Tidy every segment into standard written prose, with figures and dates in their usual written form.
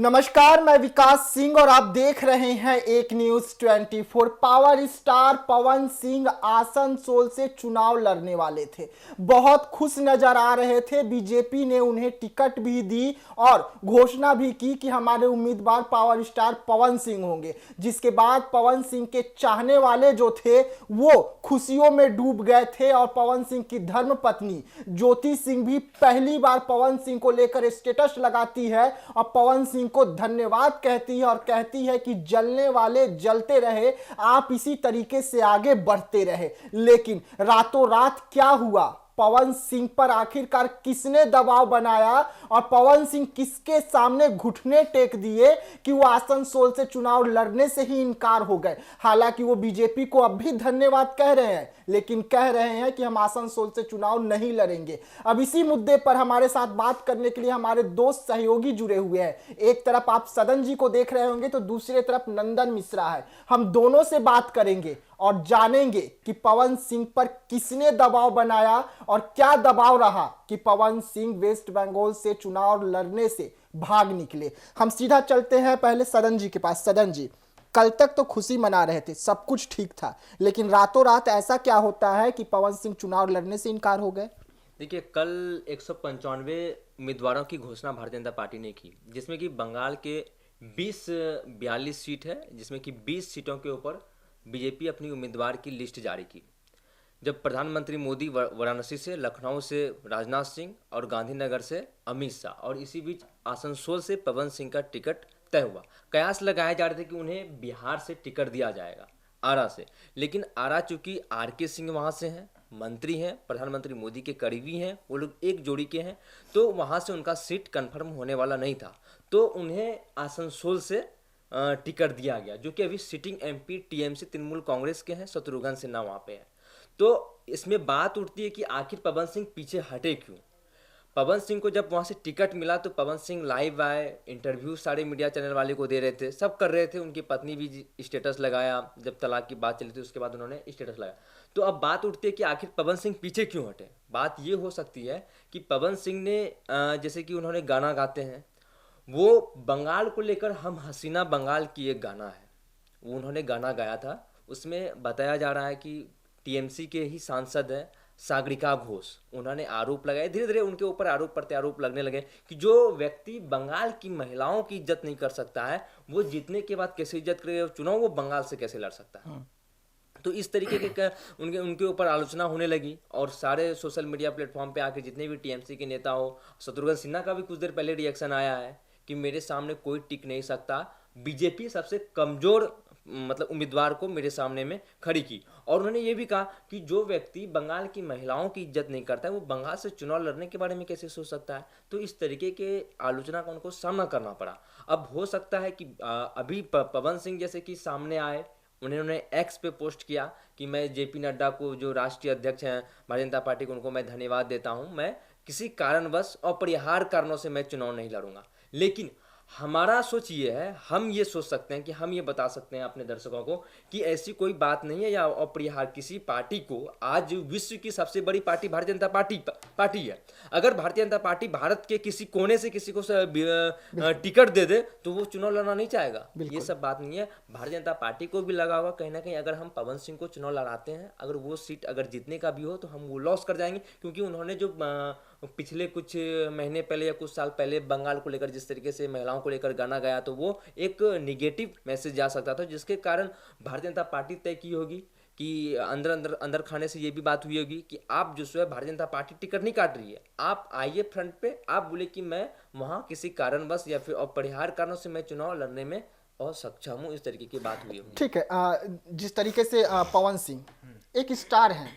नमस्कार, मैं विकास सिंह और आप देख रहे हैं एक news 24। Power star Pawan Singh Asansol से चुनाव लड़ने वाले थे। बहुत खुश नजर आ रहे थे। बीजेपी ने उन्हें टिकट भी दी और घोषणा भी की कि हमारे उम्मीदवार पावर स्टार पवन सिंह होंगे, जिसके बाद पवन सिंह के चाहने वाले जो थे वो खुशियों में डूब गए थे। और पवन सिंह की धर्मपत्नी ज्योति सिंह भी पहली बार पवन सिंह को लेकर स्टेटस लगाती है और पवन सिंह को धन्यवाद कहती है और कहती है कि जलने वाले जलते रहे, आप इसी तरीके से आगे बढ़ते रहे। लेकिन रातों रात क्या हुआ, पवन सिंह पर आखिरकार किसने दबाव बनाया और पवन सिंह किसके सामने घुटने टेक दिए कि वो आसनसोल से चुनाव लड़ने से ही इनकार हो गए। हालांकि वो बीजेपी को अब भी धन्यवाद कह रहे हैं, लेकिन कह रहे हैं कि हम आसनसोल से चुनाव नहीं लड़ेंगे। अब इसी मुद्दे पर हमारे साथ बात करने के लिए हमारे दोस्त सहयोगी जुड़े हुए हैं। एक तरफ आप सदन जी को देख रहे होंगे तो दूसरी तरफ नंदन मिश्रा है। हम दोनों से बात करेंगे और जानेंगे कि पवन सिंह पर किसने दबाव बनाया और क्या दबाव रहा कि पवन सिंह वेस्ट बंगाल से चुनाव लड़ने से भाग निकले। हम सीधा चलते हैं पहले सदन जी के पास। सदन जी, कल तक तो खुशी मना रहे थे, सब कुछ ठीक था, लेकिन रातों रात ऐसा क्या होता है कि पवन सिंह चुनाव लड़ने से इनकार हो गए? देखिए, कल 195 उम्मीदवारों की घोषणा भारतीय जनता पार्टी ने की, जिसमें कि बंगाल के 42 सीट है, जिसमें कि 20 सीटों के ऊपर बीजेपी अपनी उम्मीदवार की लिस्ट जारी की। जब प्रधानमंत्री मोदी वाराणसी से, लखनऊ से राजनाथ सिंह और गांधीनगर से अमित शाह, और इसी बीच आसनसोल से पवन सिंह का टिकट तय हुआ। कयास लगाए जा रहे थे कि उन्हें बिहार से टिकट दिया जाएगा, आरा से, लेकिन आरा चूंकि आर.के. सिंह वहाँ से हैं, मंत्री हैं, प्रधानमंत्री मोदी के करीबी हैं, वो लोग एक जोड़ी के हैं, तो वहाँ से उनका सीट कन्फर्म होने वाला नहीं था, तो उन्हें आसनसोल से टिकट दिया गया, जो कि अभी sitting MP TMC Trinamool Congress के हैं, शत्रुघ्न सिन्हा वहाँ पे है। तो इसमें बात उठती है कि आखिर पवन सिंह पीछे हटे क्यों। पवन सिंह को जब वहाँ से टिकट मिला तो पवन सिंह लाइव आए, इंटरव्यू सारे मीडिया चैनल वाले को दे रहे थे, सब कर रहे थे। उनकी पत्नी भी स्टेटस लगाया, जब तलाक की बात चली थी उसके बाद उन्होंने स्टेटस लगाया। तो अब बात उठती है कि आखिर पवन सिंह पीछे क्यों हटे। बात ये हो सकती है कि पवन सिंह ने जैसे कि उन्होंने गाना गाते हैं, वो बंगाल को लेकर हम हसीना बंगाल की एक गाना है, वो उन्होंने गाना गाया था। उसमें बताया जा रहा है कि टीएमसी के ही सांसद हैं सागरिका घोष, उन्होंने आरोप लगाए, धीरे धीरे उनके ऊपर आरोप प्रत्यारोप लगने लगे कि जो व्यक्ति बंगाल की महिलाओं की इज्जत नहीं कर सकता है, वो जीतने के बाद कैसे इज्जत करेगा चुनाव, वो बंगाल से कैसे लड़ सकता है। तो इस तरीके के उनके ऊपर आलोचना होने लगी और सारे सोशल मीडिया प्लेटफॉर्म पे आके जितने भी टीएमसी के नेता हो, शत्रुघ्न सिन्हा का भी कुछ देर पहले रिएक्शन आया है कि मेरे सामने कोई टिक नहीं सकता, बीजेपी सबसे कमजोर मतलब उम्मीदवार को मेरे सामने में खड़ी की। और उन्होंने ये भी कहा कि जो व्यक्ति बंगाल की महिलाओं की इज्जत नहीं करता है, वो बंगाल से चुनाव लड़ने के बारे में कैसे सोच सकता है। तो इस तरीके के आलोचना का उनको सामना करना पड़ा। अब हो सकता है कि अभी पवन सिंह जैसे कि सामने आए, उन्होंने एक्स पे पोस्ट किया कि मैं जेपी नड्डा को, जो राष्ट्रीय अध्यक्ष हैं भारतीय जनता पार्टी को, उनको मैं धन्यवाद देता हूं, मैं किसी कारणवश अपरिहार्य कारणों से मैं चुनाव नहीं लड़ूंगा। लेकिन हमारा सोच ये है, हम ये सोच सकते हैं कि हम ये बता सकते हैं अपने दर्शकों को कि ऐसी कोई बात नहीं है या अपरिहार्य किसी पार्टी को। आज विश्व की सबसे बड़ी पार्टी भारतीय जनता पार्टी है। अगर भारतीय जनता पार्टी भारत के किसी कोने से किसी को टिकट दे दे तो वो चुनाव लड़ना नहीं चाहेगा। ये सब बात नहीं है। भारतीय जनता पार्टी को भी लगा होगा कहीं ना कहीं, अगर हम पवन सिंह को चुनाव लड़ाते हैं, अगर वो सीट अगर जीतने का भी हो तो हम वो लॉस कर जाएंगे, क्योंकि उन्होंने जो पिछले कुछ महीने पहले या कुछ साल पहले बंगाल को लेकर जिस तरीके से महिलाओं को लेकर गाना गाया, तो वो एक निगेटिव मैसेज जा सकता था, जिसके कारण भारतीय जनता पार्टी तय की होगी कि अंदर खाने से ये भी बात हुई होगी कि आप जो है भारतीय जनता पार्टी टिकट नहीं काट रही है, आप आइए फ्रंट पे, आप बोले कि मैं वहाँ किसी कारणवश या फिर अपरिहार्य कारणों से मैं चुनाव लड़ने में असक्षम हूँ। इस तरीके की बात हुई होगी। ठीक है। जिस तरीके से पवन सिंह एक स्टार हैं,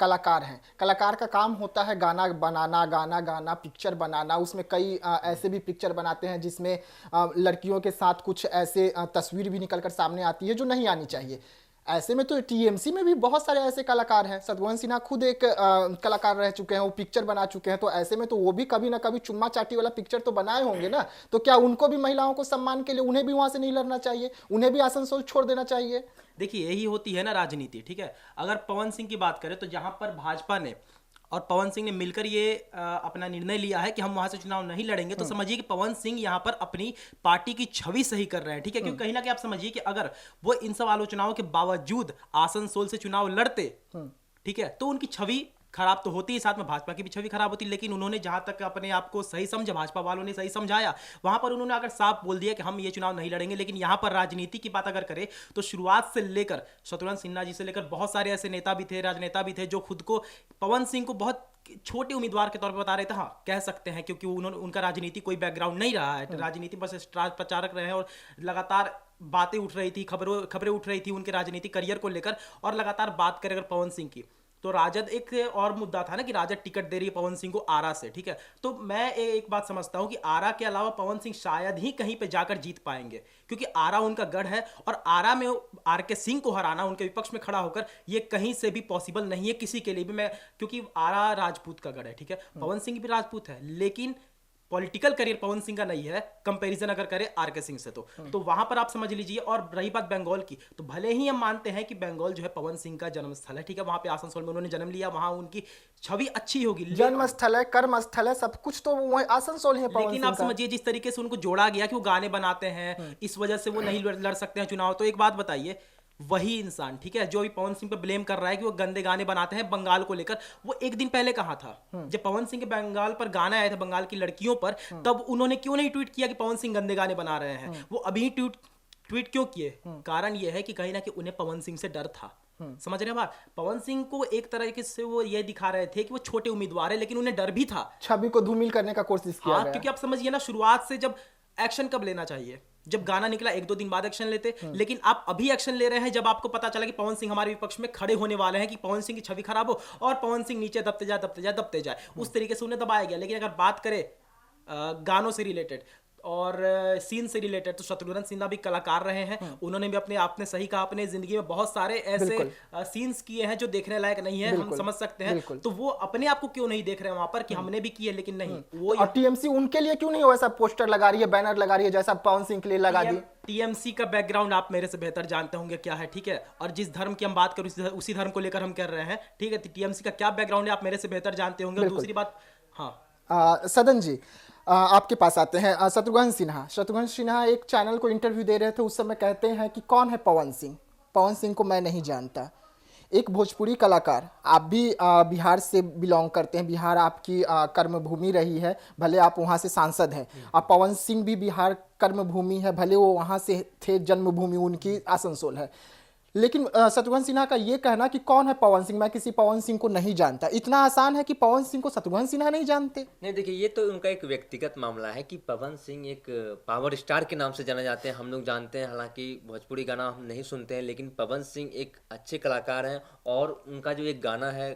कलाकार हैं, कलाकार का काम होता है गाना बनाना, गाना गाना, पिक्चर बनाना। उसमें कई ऐसे भी पिक्चर बनाते हैं जिसमें लड़कियों के साथ कुछ ऐसे तस्वीर भी निकल कर सामने आती है जो नहीं आनी चाहिए। ऐसे में तो टीएमसी में भी बहुत सारे ऐसे कलाकार हैं। शत्रुघ्न सिन्हा खुद एक कलाकार रह चुके हैं, वो पिक्चर बना चुके हैं, तो ऐसे में तो वो भी कभी ना कभी चुम्मा चाटी वाला पिक्चर तो बनाए होंगे ना। तो क्या उनको भी महिलाओं को सम्मान के लिए उन्हें भी वहां से नहीं लड़ना चाहिए, उन्हें भी आसनसोल छोड़ देना चाहिए? देखिए, यही होती है ना राजनीति। ठीक है, अगर पवन सिंह की बात करें तो जहां पर भाजपा ने और पवन सिंह ने मिलकर ये अपना निर्णय लिया है कि हम वहां से चुनाव नहीं लड़ेंगे, तो समझिए कि पवन सिंह यहाँ पर अपनी पार्टी की छवि सही कर रहे हैं, ठीक है। क्योंकि कहीं ना कहीं आप समझिए कि अगर वो इन सब आलोचनाओं के बावजूद आसनसोल से चुनाव लड़ते, ठीक है, तो उनकी छवि खराब तो होती है, साथ में भाजपा की भी छवि खराब होती, लेकिन उन्होंने जहां तक अपने आप को सही समझा, भाजपा वालों ने सही समझाया, वहां पर उन्होंने अगर साफ बोल दिया कि हम ये चुनाव नहीं लड़ेंगे। लेकिन यहां पर राजनीति की बात अगर करें तो शुरुआत से लेकर शत्रुघ्न सिन्हा जी से लेकर बहुत सारे ऐसे नेता भी थे, राजनेता भी थे, जो खुद को पवन सिंह को बहुत छोटे उम्मीदवार के तौर पर बता रहे थे। हाँ, कह सकते हैं, क्योंकि उन्होंने उनका राजनीति कोई बैकग्राउंड नहीं रहा है, राजनीति बस स्टार प्रचारक रहे हैं और लगातार बातें उठ रही थी, खबरें उठ रही थी उनके राजनीतिक करियर को लेकर। और लगातार बात करें अगर पवन सिंह की, तो राजद एक और मुद्दा था ना कि राजद टिकट दे रही है पवन सिंह को आरा से, ठीक है। तो मैं एक बात समझता हूं कि आरा के अलावा पवन सिंह शायद ही कहीं पे जाकर जीत पाएंगे, क्योंकि आरा उनका गढ़ है और आरा में आर के सिंह को हराना उनके विपक्ष में खड़ा होकर ये कहीं से भी पॉसिबल नहीं है किसी के लिए भी। मैं क्योंकि आरा राजपूत का गढ़ है, ठीक है, पवन सिंह भी राजपूत है, लेकिन पॉलिटिकल करियर पवन सिंह का नहीं है कंपैरिजन अगर करें आर के सिंह से। तो वहां पर आप समझ लीजिए। और रही बात बंगाल की, तो भले ही हम मानते हैं कि बंगाल जो है पवन सिंह का जन्म स्थल है, ठीक है, वहां पे आसनसोल में उन्होंने जन्म लिया, वहां उनकी छवि अच्छी होगी, जन्म स्थल है, कर्म स्थल है, सब कुछ तो वही आसनसोल ही है पवन लेकिन सिंह आप का। समझिए जिस तरीके से उनको जोड़ा गया कि वो गाने बनाते हैं, इस वजह से वो नहीं लड़ सकते हैं चुनाव। तो एक बात बताइए, वही इंसान, ठीक है, जो अभी पवन सिंह पे ब्लेम कर रहा है कि वो गंदे गाने बनाते हैं बंगाल को लेकर, वो एक दिन पहले कहा था जब पवन सिंह के बंगाल पर गाना आया था, बंगाल की लड़कियों पर, तब उन्होंने क्यों नहीं ट्वीट किया कि पवन सिंह गंदे गाने बना रहे हैं? वो अभी ट्वीट क्यों किए? कारण यह है कि कहीं ना कहीं उन्हें पवन सिंह से डर था। समझ रहे हैं बात? पवन सिंह को एक तरीके से वो ये दिखा रहे थे कि वो छोटे उम्मीदवार है, लेकिन उन्हें डर भी था, छवि को धूमिल करने का कोशिश किया गया। क्योंकि आप समझिए ना, शुरुआत से जब एक्शन कब लेना चाहिए, जब गाना निकला 1-2 दिन बाद एक्शन लेते, लेकिन आप अभी एक्शन ले रहे हैं जब आपको पता चला कि पवन सिंह हमारे विपक्ष में खड़े होने वाले हैं, कि पवन सिंह की छवि खराब हो और पवन सिंह नीचे दबते जाए, उस तरीके से उन्हें दबाया गया। लेकिन अगर बात करें गानों से रिलेटेड और सीन से रिलेटेड, तो शत्रुघ्न सिन्हा भी कलाकार रहे हैं, उन्होंने भी आपने सही कहा, अपने जिंदगी में बहुत सारे ऐसे सीन्स किए हैं जो देखने लायक नहीं है, हम समझ सकते हैं। तो वो अपने आप को क्यों नहीं देख रहे हैं वहां पर कि हमने भी किए, लेकिन नहीं वो। और टीएमसी उनके लिए क्यों नहीं वैसा पोस्टर लगा रही है, बैनर लगा रही है जैसा पवन सिंह के लिए लगा दी? टीएमसी का बैकग्राउंड आप मेरे से बेहतर जानते होंगे क्या है, ठीक है, और जिस धर्म की हम बात करें उसी धर्म को लेकर हम कर रहे हैं, ठीक है। टीएमसी का क्या बैकग्राउंड है आप मेरे से बेहतर जानते होंगे। और दूसरी बात, हाँ, सदन जी, आपके पास आते हैं। शत्रुघ्न सिन्हा एक चैनल को इंटरव्यू दे रहे थे, उस समय कहते हैं कि कौन है पवन सिंह? पवन सिंह को मैं नहीं जानता। एक भोजपुरी कलाकार, आप भी बिहार से बिलोंग करते हैं, बिहार आपकी कर्मभूमि रही है, भले आप वहाँ से सांसद हैं। और पवन सिंह भी बिहार कर्मभूमि है, भले वो वहाँ से थे, जन्मभूमि उनकी आसनसोल है। लेकिन शत्रुघ्न सिन्हा का ये कहना कि कौन है पवन सिंह, मैं किसी पवन सिंह को नहीं जानता, इतना आसान है कि पवन सिंह को शत्रुघ्न सिन्हा नहीं जानते? नहीं, देखिए, ये तो उनका एक व्यक्तिगत मामला है कि पवन सिंह एक पावर स्टार के नाम से जाने जाते हैं, हम लोग जानते हैं। हालांकि भोजपुरी गाना हम नहीं सुनते हैं, लेकिन पवन सिंह एक अच्छे कलाकार हैं और उनका जो एक गाना है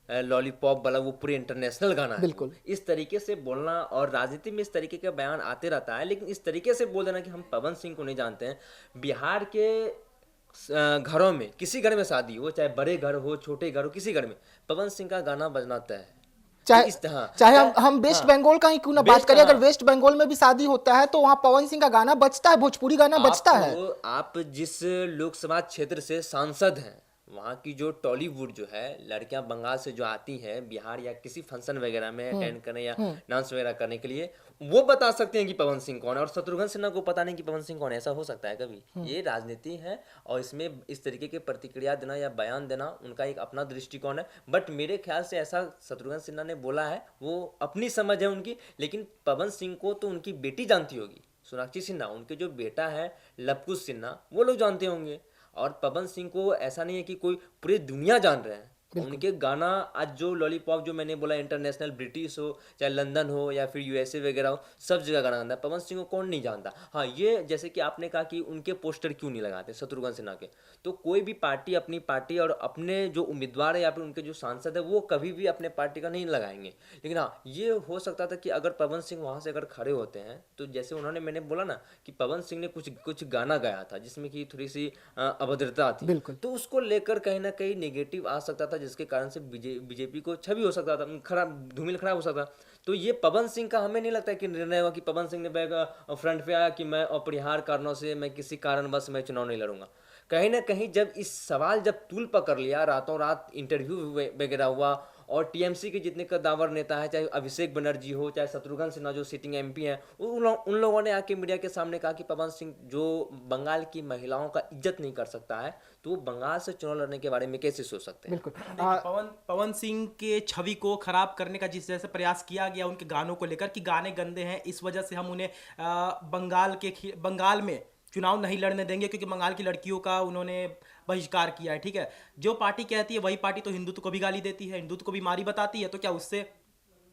लॉलीपॉप वाला, वो पूरे इंटरनेशनल गाना है। बिल्कुल। इस तरीके से बोलना, और राजनीति में इस तरीके का बयान आते रहता है, लेकिन इस तरीके से बोल देना कि हम पवन सिंह को नहीं जानते हैं। बिहार के घरों में, किसी घर में शादी हो, चाहे बड़े घर हो, छोटे घर हो, किसी घर में पवन सिंह का गाना बजना तय है। चाहे हम वेस्ट बंगाल का ही क्यों ना बात करें, अगर वेस्ट बंगाल में भी शादी होता है तो वहाँ पवन सिंह का गाना बजता है, भोजपुरी गाना बजता है। आप जिस लोकसभा क्षेत्र से सांसद हैं, वहाँ की जो टॉलीवुड जो है, लड़कियां बंगाल से जो आती हैं बिहार या किसी फंक्शन वगैरह में अटेंड करने या डांस वगैरह करने के लिए, वो बता सकते हैं कि पवन सिंह कौन है, और शत्रुघ्न सिन्हा को पता नहीं कि पवन सिंह कौन है। ऐसा हो सकता है कभी? ये राजनीति है और इसमें इस तरीके के प्रतिक्रिया देना या बयान देना उनका एक अपना दृष्टिकोण है। बट मेरे ख्याल से ऐसा शत्रुघ्न सिन्हा ने बोला है, वो अपनी समझ है उनकी, लेकिन पवन सिंह को तो उनकी बेटी जानती होगी, सोनाक्षी सिन्हा, उनके जो बेटा है लवकुश सिन्हा, वो लोग जानते होंगे। और पवन सिंह को ऐसा नहीं है कि कोई पूरी दुनिया जान रहे हैं। उनके गाना आज जो लॉलीपॉप जो मैंने बोला, इंटरनेशनल, ब्रिटिश हो चाहे लंदन हो या फिर यूएसए वगैरह हो, सब जगह गाना गाता है। पवन सिंह को कौन नहीं जानता? हाँ, ये जैसे कि आपने कहा कि उनके पोस्टर क्यों नहीं लगाते शत्रुघ्न सिन्हा के, तो कोई भी पार्टी अपनी पार्टी और अपने जो उम्मीदवार है या फिर उनके जो सांसद है, वो कभी भी अपने पार्टी का नहीं लगाएंगे। लेकिन हाँ, ये हो सकता था कि अगर पवन सिंह वहाँ से अगर खड़े होते हैं, तो जैसे उन्होंने, मैंने बोला ना कि पवन सिंह ने कुछ गाना गाया था जिसमें कि थोड़ी सी अभद्रता थी, तो उसको लेकर कहीं ना कहीं नेगेटिव आ सकता था, जिसके कारण से बीजेपी को छवि हो सकता था, धूमिल खराब हो सकता। तो ये पवन सिंह का हमें नहीं लगता है कि निर्णय हुआ कि पवन सिंह ने बैग फ्रंट पे आया कि मैं अपरिहार्य कारणों से, मैं किसी कारणवश मैं चुनाव नहीं लड़ूंगा। कहीं ना कहीं जब इस सवाल जब तूल पकड़ लिया, रातों रात इंटरव्यू वगैरह हुआ, और टीएमसी के जितने कद्दावर नेता है, चाहे अभिषेक बनर्जी हो, चाहे शत्रुघ्न सिन्हा जो सिटिंग एमपी हैं, उन लोगों ने आके मीडिया के सामने कहा कि पवन सिंह जो बंगाल की महिलाओं का इज्जत नहीं कर सकता है, तो वो बंगाल से चुनाव लड़ने के बारे में कैसे सोच सकते हैं। बिल्कुल। पवन सिंह के छवि को खराब करने का जिस जैसे प्रयास किया गया उनके गानों को लेकर कि गाने गंदे हैं, इस वजह से हम उन्हें बंगाल में चुनाव नहीं लड़ने देंगे क्योंकि बंगाल की लड़कियों का उन्होंने बहिष्कार किया है। ठीक है, जो पार्टी कहती है वही पार्टी तो हिंदुत्व को भी गाली देती है, हिंदुत्व को भी मारी बताती है, तो क्या उससे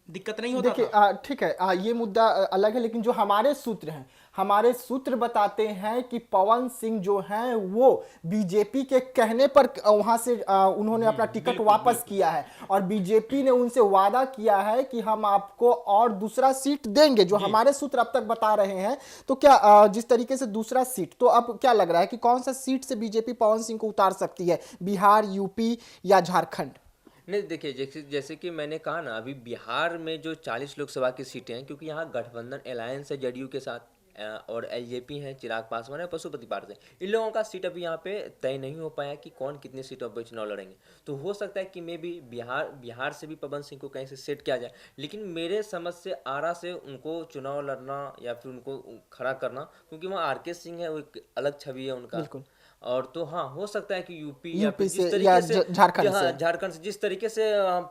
दिक्कत नहीं होता? देखिए ठीक है, ये मुद्दा अलग है, लेकिन जो हमारे सूत्र हैं, हमारे सूत्र बताते हैं कि पवन सिंह जो हैं वो बीजेपी के कहने पर वहां से उन्होंने अपना टिकट वापस किया है, और बीजेपी ने उनसे वादा किया है कि हम आपको और दूसरा सीट देंगे, जो हमारे सूत्र अब तक बता रहे हैं। तो क्या जिस तरीके से दूसरा सीट, तो अब क्या लग रहा है कि कौन सा सीट से बीजेपी पवन सिंह को उतार सकती है, बिहार, यूपी या झारखंड? नहीं, देखिए, जैसे कि मैंने कहा ना, अभी बिहार में जो 40 लोकसभा की सीटें हैं, क्योंकि यहाँ गठबंधन अलायंस है जेडीयू के साथ, और एलजेपी है, चिराग पासवान है पशुपति पार्टी से, इन लोगों का सीट अभी यहाँ पे तय नहीं हो पाया कि कौन कितनी सीटों पर चुनाव लड़ेंगे। तो हो सकता है कि मे भी बिहार से भी पवन सिंह को कहीं से सेट किया जाए, लेकिन मेरे समझ से आरा से उनको चुनाव लड़ना या फिर उनको खड़ा करना, क्योंकि वहाँ आरके सिंह है, वो एक अलग छवि है उनका। बिल्कुल। और तो हाँ, हो सकता है कि यूपी या यूपी फिर जिस से तरीके या से झारखंड से। झारखंड से जिस तरीके से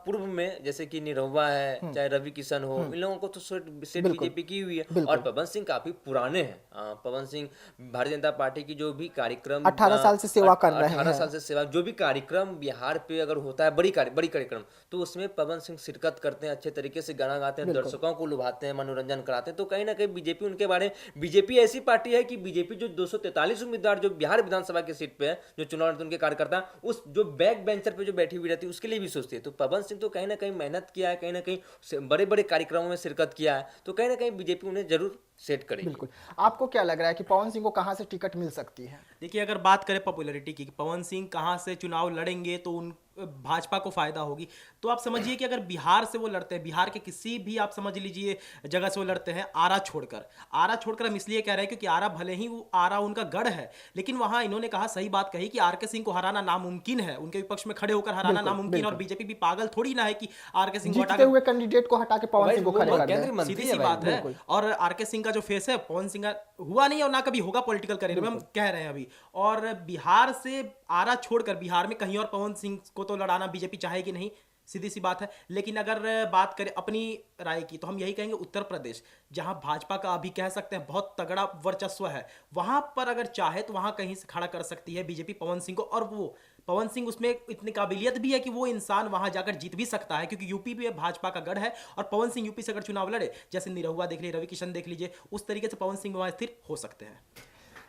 पूर्व में जैसे कि निरहुआ है, चाहे रवि किशन हो, इन लोगों को तो सेट बीजेपी की हुई है, और पवन सिंह काफी पुराने हैं। पवन सिंह भारतीय जनता पार्टी की जो भी कार्यक्रम 18 साल से सेवा कर रहे हैं। 18 साल से सेवा, जो भी कार्यक्रम बिहार पे अगर होता है, बड़ी कार्यक्रम, तो उसमें पवन सिंह शिरकत करते हैं, अच्छे तरीके से गाना गाते हैं, दर्शकों को लुभाते हैं, मनोरंजन कराते हैं। तो कहीं ना कहीं बीजेपी उनके बारे में, बीजेपी ऐसी पार्टी है कि बीजेपी जो 243 उम्मीदवार जो बिहार विधानसभा की सीट पे है, जो चुनाव लड़ते उनके कार्यकर्ता, उस जो बैक बेंचर पे जो बैठी हुई रहती है, उसके लिए भी सोचती है। तो पवन सिंह तो कहीं ना कहीं मेहनत किया है, कहीं ना कहीं बड़े बड़े कार्यक्रमों में शिरकत किया है, तो कहीं ना कहीं बीजेपी उन्हें जरूर सेट करेगी। बिल्कुल। आपको क्या लग रहा है कि पवन सिंह को कहां से टिकट मिल सकती है? देखिए, अगर बात करें पॉपुलैरिटी की, पवन सिंह कहां से चुनाव लड़ेंगे तो उन भाजपा को फायदा होगी, तो आप समझिए कि अगर बिहार से वो लड़ते हैं, बिहार के किसी भी आप समझ लीजिए जगह से वो लड़ते हैं, आरा छोड़कर हम इसलिए कह रहे हैं क्योंकि आरा भले ही वो आरा उनका गढ़ है, लेकिन वहां इन्होंने कहा, सही बात कही कि आरके सिंह को हराना नामुमकिन है, उनके विपक्ष में खड़े होकर हराना नामुमकिन, और बीजेपी भी पागल थोड़ी ना है कि आरके सिंह को जीतते हुए कैंडिडेट को हटा के पवन सिंह को खड़े कर दें। सीधी सी बात है। और आरके सिंह का जो फेस है, पवन सिंह का हुआ नहीं और ना कभी होगा पॉलिटिकल करियर में, हम कह रहे हैं अभी। और बिहार से आरा छोड़कर बिहार में कहीं और पवन सिंह को तो लड़ाना बीजेपी चाहेगी नहीं, सीधी सी बात है। लेकिन अगर बात करें अपनी राय की, तो हम यही कहेंगे उत्तर प्रदेश, जहां भाजपा का अभी कह सकते हैं बहुत तगड़ा वर्चस्व है, वहां पर अगर चाहे तो वहां कहीं से खड़ा कर सकती है बीजेपी पवन सिंह को। और वो पवन सिंह उसमें इतनी काबिलियत भी है कि वो इंसान वहां जाकर जीत भी सकता है, क्योंकि यूपी भी भाजपा का गढ़ है, और पवन सिंह यूपी से अगर चुनाव लड़े, जैसे निरहुआ देख लीजिए, रवि किशन देख लीजिए, उस तरीके से पवन सिंह वहां स्थिर हो सकते हैं।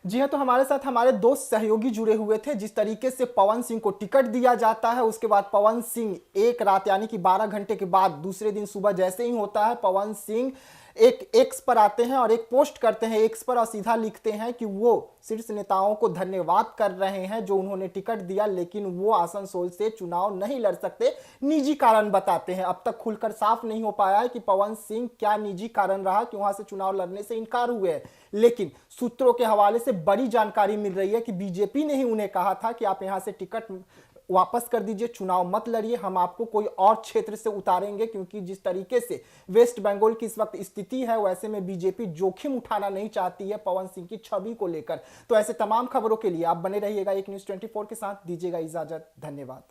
जी हाँ, तो हमारे साथ हमारे दो सहयोगी जुड़े हुए थे। जिस तरीके से पवन सिंह को टिकट दिया जाता है, उसके बाद पवन सिंह एक रात यानी कि 12 घंटे के बाद दूसरे दिन सुबह जैसे ही होता है, पवन सिंह एक एक्स पर आते हैं और एक पोस्ट करते हैं एक्स पर, और सीधा लिखते हैं कि वो शीर्ष नेताओं को धन्यवाद कर रहे हैं जो उन्होंने टिकट दिया, लेकिन वो आसनसोल से चुनाव नहीं लड़ सकते, निजी कारण बताते हैं। अब तक खुलकर साफ नहीं हो पाया है कि पवन सिंह क्या निजी कारण रहा कि वहां से चुनाव लड़ने से इनकार हुए हैं, लेकिन सूत्रों के हवाले से बड़ी जानकारी मिल रही है कि बीजेपी ने ही उन्हें कहा था कि आप यहां से टिकट वापस कर दीजिए, चुनाव मत लड़िए, हम आपको कोई और क्षेत्र से उतारेंगे, क्योंकि जिस तरीके से वेस्ट बंगाल की इस वक्त स्थिति है, वैसे में बीजेपी जोखिम उठाना नहीं चाहती है पवन सिंह की छवि को लेकर। तो ऐसे तमाम खबरों के लिए आप बने रहिएगा एक न्यूज़ 24 के साथ। दीजिएगा इजाजत, धन्यवाद।